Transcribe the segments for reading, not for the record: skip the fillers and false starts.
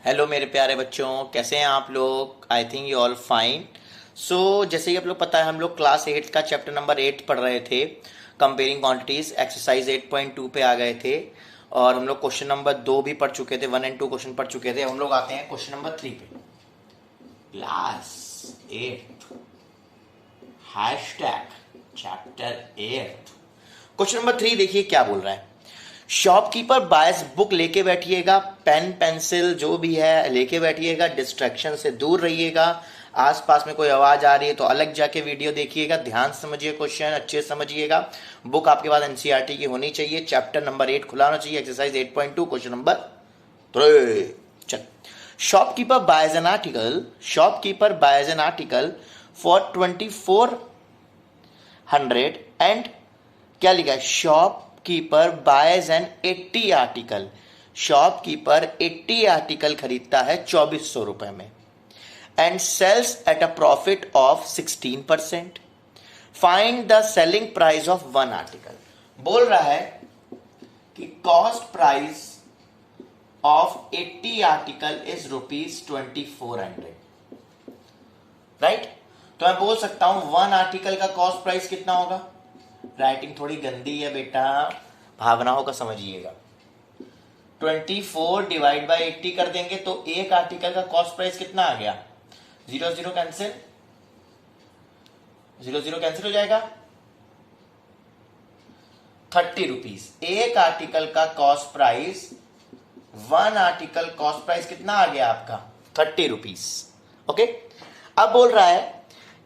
Hello मेरे प्यारे बच्चों, कैसे हैं आप लोग। I think you all fine. So जैसे कि आप लोग पता है, हम लोग क्लास 8 का चैप्टर नंबर 8 पढ़ रहे थे। कंपेयरिंग क्वांटिटीज एक्सरसाइज 8.2 पे आ गए थे और हम लोग क्वेश्चन नंबर 2 भी पढ़ चुके थे। 1 और 2 क्वेश्चन पढ़ चुके थे। हम लोग आते हैं क्वेश्चन नंबर 3 पे। Class 8 hashtag chapter 8 question number 3 देखिए क्या बोल रहा है। शॉपकीपर बायस बुक लेके बैठिएगा, पेन पेंसिल जो भी है लेके बैठिएगा, डिस्ट्रैक्शन से दूर रहिएगा। आसपास में कोई आवाज आ रही है तो अलग जाके वीडियो देखिएगा, ध्यान से समझिए, क्वेश्चन अच्छे से समझिएगा। बुक आपके पास एनसीईआरटी की होनी चाहिए। चैप्टर नंबर 8 खुला होना चाहिए। Exercise 8.2 question number 3। चल, shopkeeper buys an article for 2400 and क्या लिखा है, shopkeeper buys an 80 article. Shopkeeper 80 article खरीदता है 2400 रुपए में and sells at a profit of 16%। Find the selling price of one article. बोल रहा है कि cost price of 80 article is ₹2400, right. तो मैं बोल सकता हूं वन आर्टिकल का कॉस्ट प्राइस कितना होगा। राइटिंग थोड़ी गंदी है बेटा, भावनाओं का समझिएगा। 24 डिवाइड बाई 80 कर देंगे तो एक आर्टिकल का कॉस्ट प्राइस कितना आ गया। 0 0 कैंसिल, 0 0 कैंसिल हो जाएगा। 30 रुपीज एक आर्टिकल का cost price. One article cost price कितना आ गया आपका, 30 रुपीज। ओके, अब बोल रहा है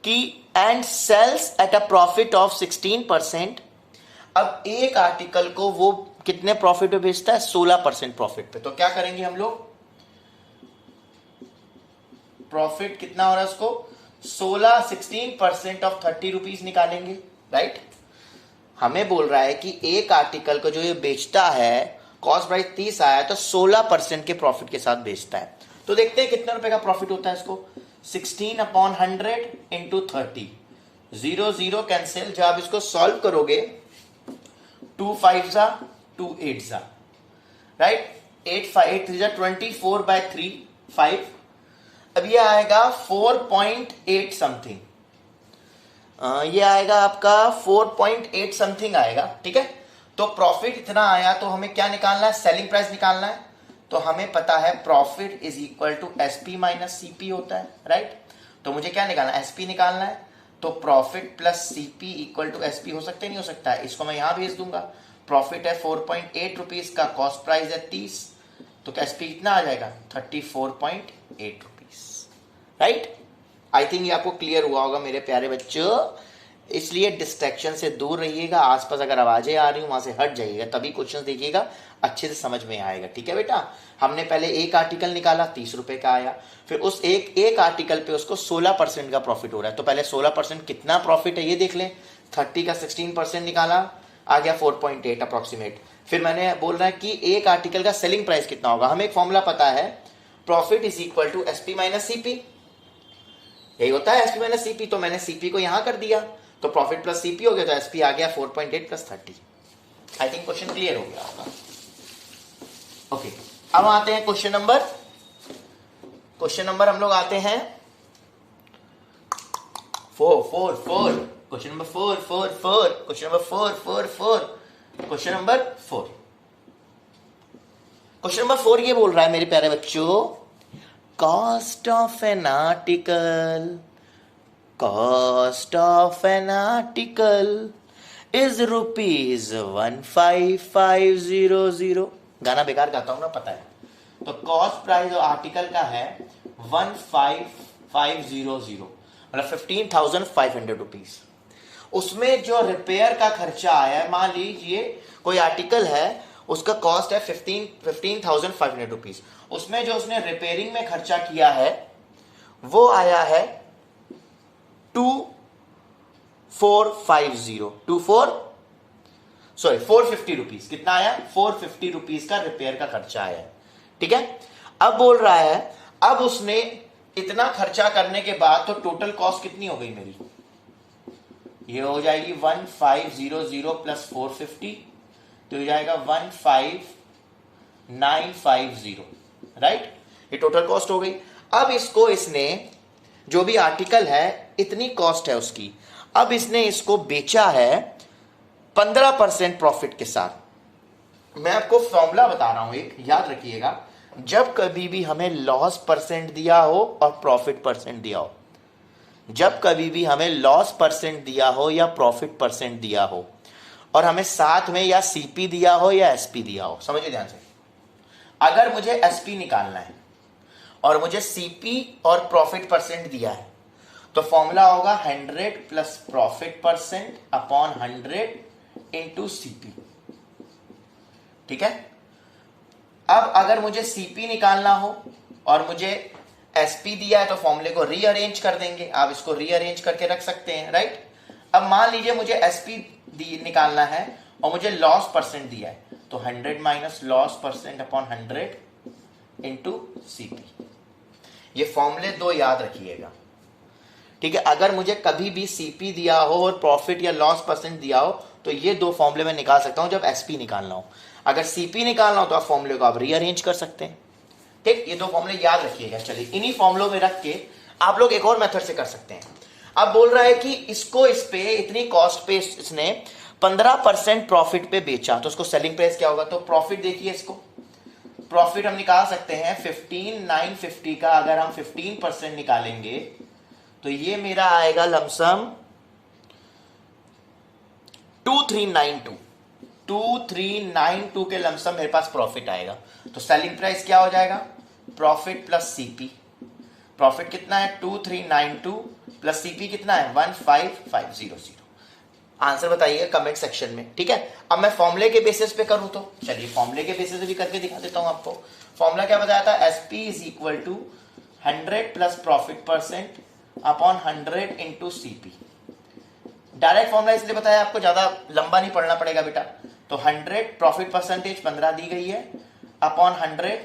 कि and sells at a profit of 16%। अब एक आर्टिकल को वो कितने प्रॉफिट पे बेचता है, 16% प्रॉफिट पे। तो क्या करेंगे हम लोग, प्रॉफिट कितना हो रहा है उसको, 16% ऑफ 30 रुपीज निकालेंगे, राइट। हमें बोल रहा है कि एक आर्टिकल को जो ये बेचता है, कॉस्ट प्राइस 30 आया तो 16% के प्रॉफिट के साथ बेचता है। तो देखते हैं कितने रुपए का प्रॉफिट होता है इसको। 16/100 इंटू 30, 0 0 कैंसिल। जब आप इसको सॉल्व करोगे 2 5 जा 2 8 जा, राइट। 8 5 3 जा 24/3 5। अब ये आएगा 4.8 समथिंग। ये आएगा आपका 4.8 समथिंग आएगा, ठीक है। तो प्रॉफिट इतना आया तो हमें क्या निकालना है, सेलिंग प्राइस निकालना है। तो हमें पता है profit is equal to SP minus CP होता है, राइट। तो मुझे क्या निकालना है, एसपी निकालना है। तो profit plus CP equal to SP हो सकता है, नहीं हो सकता है। इसको मैं यहां भेज दूंगा। प्रॉफिट है 4.8 रुपीज का, कॉस्ट प्राइस है 30, तो एसपी कितना आ जाएगा, 34.8 रुपीज, राइट। आई थिंक ये आपको क्लियर हुआ होगा मेरे प्यारे बच्चों। इसलिए डिस्ट्रैक्शन से दूर रहिएगा। आसपास अगर आवाजें आ रही हो वहां से हट जाइएगा, तभी क्वेश्चन देखिएगा, अच्छे से समझ में आएगा, ठीक है बेटा। हमने पहले एक आर्टिकल निकाला, 30 रुपए का आया। फिर उस एक आर्टिकल पे उसको 16% का प्रॉफिट हो रहा है। तो पहले 16% कितना प्रॉफिट है ये देख लें। 30 का 16% निकाला, आ गया 4.8 अप्रोक्सीमेट। फिर मैंने बोल रहा है कि एक आर्टिकल का सेलिंग प्राइस कितना होगा। हमें एक फॉर्मूला पता है, profit is equal to SP minus CP. यही होता है एसपी माइनस सीपी। तो मैंने सीपी को यहां कर दिया, तो प्रॉफिट प्लस सीपी हो गया, तो एसपी आ गया 4.8 plus 30। I think question clear हो गया होगा। ओके, अब आते हैं क्वेश्चन नंबर हम लोग आते हैं 4 question number 4 question number 4। Question number 4 ये बोल रहा है मेरे प्यारे बच्चों, cost of an article is ₹15,500। गाना बेकार गाता हूं ना, पता है। तो कॉस्ट प्राइस आर्टिकल का है 15,500, मतलब 15,500 रुपीज। उसमें जो रिपेयर का खर्चा आया है, मान लीजिए कोई आर्टिकल है, उसका कॉस्ट है 15,500 रुपीज। उसमें जो उसने रिपेयरिंग में खर्चा किया है वो आया है 450 रुपीज। कितना आया, 450 रुपीज का रिपेयर का खर्चा आया, ठीक है। अब बोल रहा है, अब उसने इतना खर्चा करने के बाद तो टोटल कॉस्ट कितनी हो गई मेरी, ये हो जाएगी 1500 प्लस 450, तो हो जाएगा 15950, राइट। ये टोटल कॉस्ट हो गई। अब इसको इसने जो भी आर्टिकल है इतनी कॉस्ट है उसकी, अब इसने इसको बेचा है 15% प्रॉफिट के साथ। मैं आपको फॉर्मूला बता रहा हूं एक, याद रखिएगा, जब कभी भी हमें लॉस परसेंट दिया हो और प्रॉफिट परसेंट दिया हो, जब कभी भी हमें लॉस परसेंट दिया हो या प्रॉफिट परसेंट दिया हो और हमें साथ में या सीपी दिया हो या एसपी दिया हो, समझिए ध्यान से, अगर मुझे एसपी निकालना है और मुझे सीपी और प्रॉफिट परसेंट दिया है तो फॉर्मूला होगा 100 plus profit percent upon 100 into CP. ठीक है। अब अगर मुझे सीपी निकालना हो और मुझे एसपी दिया है तो फॉर्मूले को रीअरेंज कर देंगे, आप इसको रीअरेंज करके रख सकते हैं, राइट। अब मान लीजिए मुझे एसपी निकालना है और मुझे लॉस परसेंट दिया है तो 100 minus loss percent upon 100 into CP. ये फॉर्मूले दो याद रखिएगा, ठीक है। अगर मुझे कभी भी सीपी दिया हो और प्रॉफिट या लॉस परसेंट दिया हो तो ये दो फॉर्मूले में निकाल सकता हूं जब एसपी निकालना हो। अगर सीपी निकालना हो तो आप फॉर्मूले को आप रीअरेंज कर सकते हैं, ठीक। ये दो फॉर्मूले याद रखिएगा। चलिए इन्हीं फॉर्मूलों में रख के आप लोग एक और मेथड से कर सकते हैं। अब बोल रहा है कि इसको इस पे इतनी कॉस्ट पे इसने 15% प्रॉफिट पे बेचा तो उसको सेलिंग प्राइस क्या होगा। तो प्रॉफिट देखिए, इसको प्रॉफिट हम निकाल सकते हैं 15,950 का, अगर हम 15% निकालेंगे तो ये मेरा आएगा लमसम 2392 के लमसम मेरे पास प्रॉफिट आएगा। तो सेलिंग प्राइस क्या हो जाएगा, प्रॉफिट प्लस सीपी। प्रॉफिट कितना है 2392 प्लस सीपी कितना है 15500। आंसर बताइए कमेंट सेक्शन में, ठीक है। अब मैं फॉर्मूले के बेसिस पे करूं तो चलिए फॉर्मूले के बेसिस पे भी करके दिखा देता हूं आपको। फॉर्मूला क्या बताया था, SP is equal to 100 plus profit percent upon 100 into CP. Direct formula इसलिए बताया आपको, ज्यादा लंबा नहीं पढ़ना पड़ेगा बेटा। तो 100 प्रॉफिट परसेंटेज 15 दी गई है अपॉन 100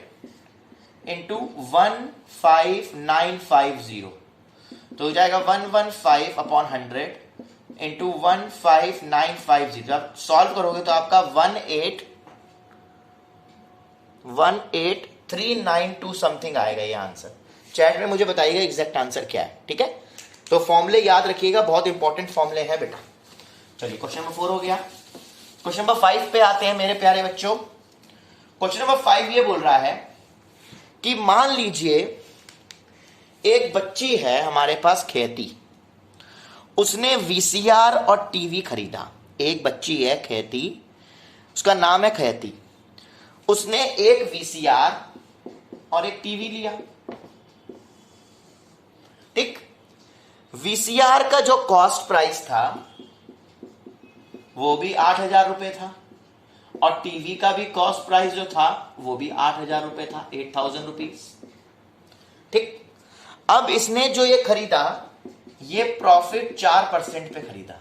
इंटू 15950 तो हो जाएगा 115 अपॉन 100 इंटू 15950। जब सॉल्व करोगे तो आपका 18392 समथिंग आएगा ये आंसर। चैट में मुझे बताइएगा एग्जैक्ट आंसर क्या है, ठीक है। तो फॉर्मूले याद रखिएगा, बहुत इंपॉर्टेंट फॉर्मूले हैं बेटा। चलिए क्वेश्चन नंबर 4 हो गया। क्वेश्चन नंबर 5 पे आते हैं मेरे प्यारे बच्चों। क्वेश्चन नंबर 5 ये बोल रहा है कि मान लीजिए एक बच्ची है हमारे पास खेती, उसने वीसीआर और टीवी खरीदा। एक बच्ची है खेती, उसका नाम है खेती, उसने एक वीसीआर और एक टीवी लिया, ठीक। वीसीआर का जो कॉस्ट प्राइस था वो भी 8,000 रुपए था और टीवी का भी कॉस्ट प्राइस जो था वो भी 8,000 रुपए था, 8,000 रुपीज, ठीक। अब इसने जो ये खरीदा ये प्रॉफिट 4% पे खरीदा।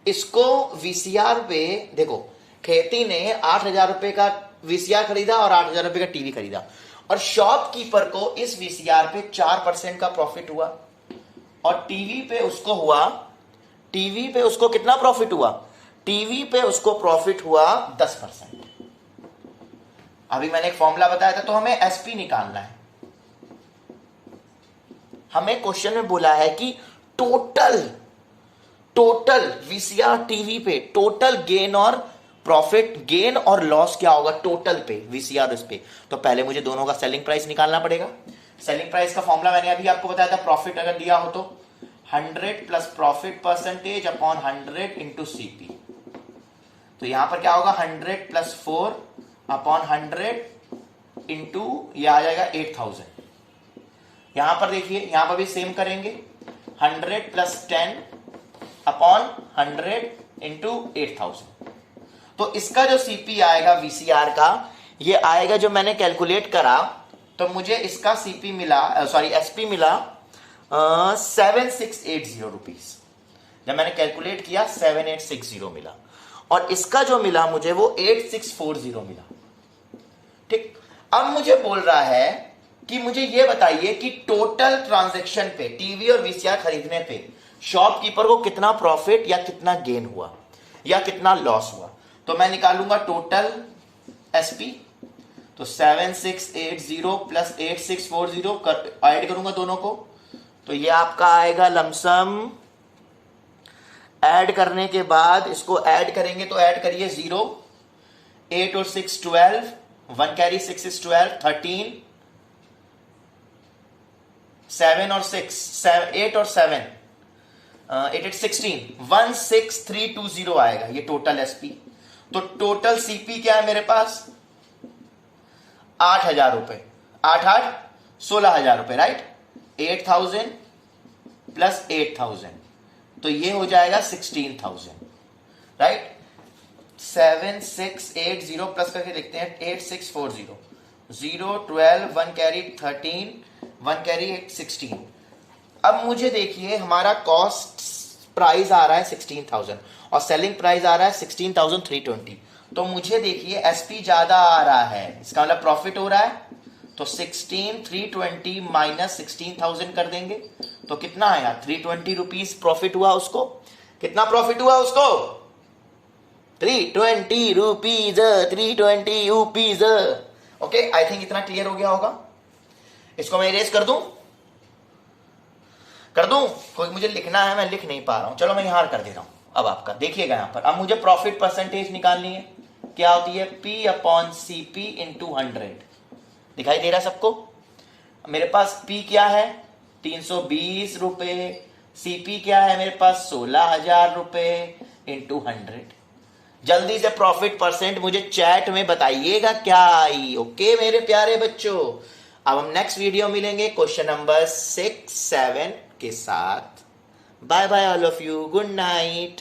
इसको वीसीआर पे देखो, खेती ने 8,000 रुपए का वीसीआर खरीदा और 8,000 रुपए का टीवी खरीदा और शॉपकीपर को इस वीसीआर पे 4% का प्रॉफिट हुआ और टीवी पे उसको हुआ, टीवी पे उसको कितना प्रॉफिट हुआ, टीवी पे उसको प्रॉफिट हुआ 10%। अभी मैंने एक फॉर्मूला बताया था, तो हमें एसपी निकालना है। हमें क्वेश्चन में बोला है कि टोटल वीसीआर टीवी पे टोटल गेन और प्रॉफिट, गेन और लॉस क्या होगा टोटल पे वीसीआर इस पे। तो पहले मुझे दोनों का सेलिंग प्राइस निकालना पड़ेगा। सेलिंग प्राइस का फॉर्मूला मैंने अभी आपको बताया था, प्रॉफिट अगर दिया हो तो 100 plus profit percentage upon 100 into CP. तो यहां पर क्या होगा 100 प्लस 4 अपॉन 100 इंटू ये आ जाएगा 8,000। यहां पर देखिए, यहां पर भी सेम करेंगे, 100 प्लस 10 अपॉन 100 इंटू 8,000। तो इसका जो सीपी आएगा वीसीआर का, ये आएगा जो मैंने कैलकुलेट करा, तो मुझे इसका सीपी मिला, सॉरी एसपी मिला 7680 रुपीज। जब मैंने कैलकुलेट किया 7860 मिला और इसका जो मिला मुझे वो 8640 मिला, ठीक। अब मुझे बोल रहा है कि मुझे ये बताइए कि टोटल ट्रांजैक्शन पे टीवी और वीसीआर खरीदने पे शॉपकीपर को कितना प्रॉफिट या कितना गेन हुआ या कितना लॉस हुआ। तो मैं निकालूंगा टोटल एसपी, तो 7680 प्लस 8640 ऐड करूंगा दोनों को, तो ये आपका आएगा लमसम। ऐड करने के बाद इसको ऐड करेंगे तो ऐड करिए 0, 8 और 6 12, 1 कैरी 6 is 12, 13, 7 और 6 8 और 7 8 8 16, 16320 आएगा ये टोटल एसपी। तो टोटल सीपी क्या है मेरे पास 8,000 रुपए, 8 8 16,000 रुपए, राइट। 8,000 प्लस 8,000 तो ये हो जाएगा 16,000, राइट। 7680 प्लस करके देखते हैं 8640, 0 12, 1 कैरी 13, 1 कैरी 8 16। अब मुझे देखिए हमारा कॉस्ट प्राइस आ रहा है 16,000 और सेलिंग प्राइस आ रहा है 16,320। तो मुझे देखिए एसपी ज्यादा आ रहा है, इसका मतलब प्रॉफिट हो रहा है। तो 16,320 माइनस 16,000 कर देंगे तो कितना आया 320 रुपीज प्रॉफिट हुआ उसको। कितना प्रॉफिट हुआ उसको 320 rupees, 320 rupees. Okay, I think इतना क्लियर हो गया होगा। इसको मैं इरेज कर दूं कोई मुझे लिखना है, मैं लिख नहीं पा रहा हूं, चलो मैं यहां कर दे रहा हूं। अब आपका देखिएगा यहां पर, अब मुझे प्रॉफिट परसेंटेज निकालनी है, क्या होती है P अपॉन CP इंटू 100। दिखाई दे रहा है सबको। मेरे पास P क्या है 320 रुपए, CP क्या है मेरे पास 16,000 रुपए इंटू 100। जल्दी से प्रॉफिट परसेंट मुझे चैट में बताइएगा क्या आई। ओके मेरे प्यारे बच्चों, अब हम नेक्स्ट वीडियो मिलेंगे क्वेश्चन नंबर 6 7 के साथ। Bye bye all of you, good night.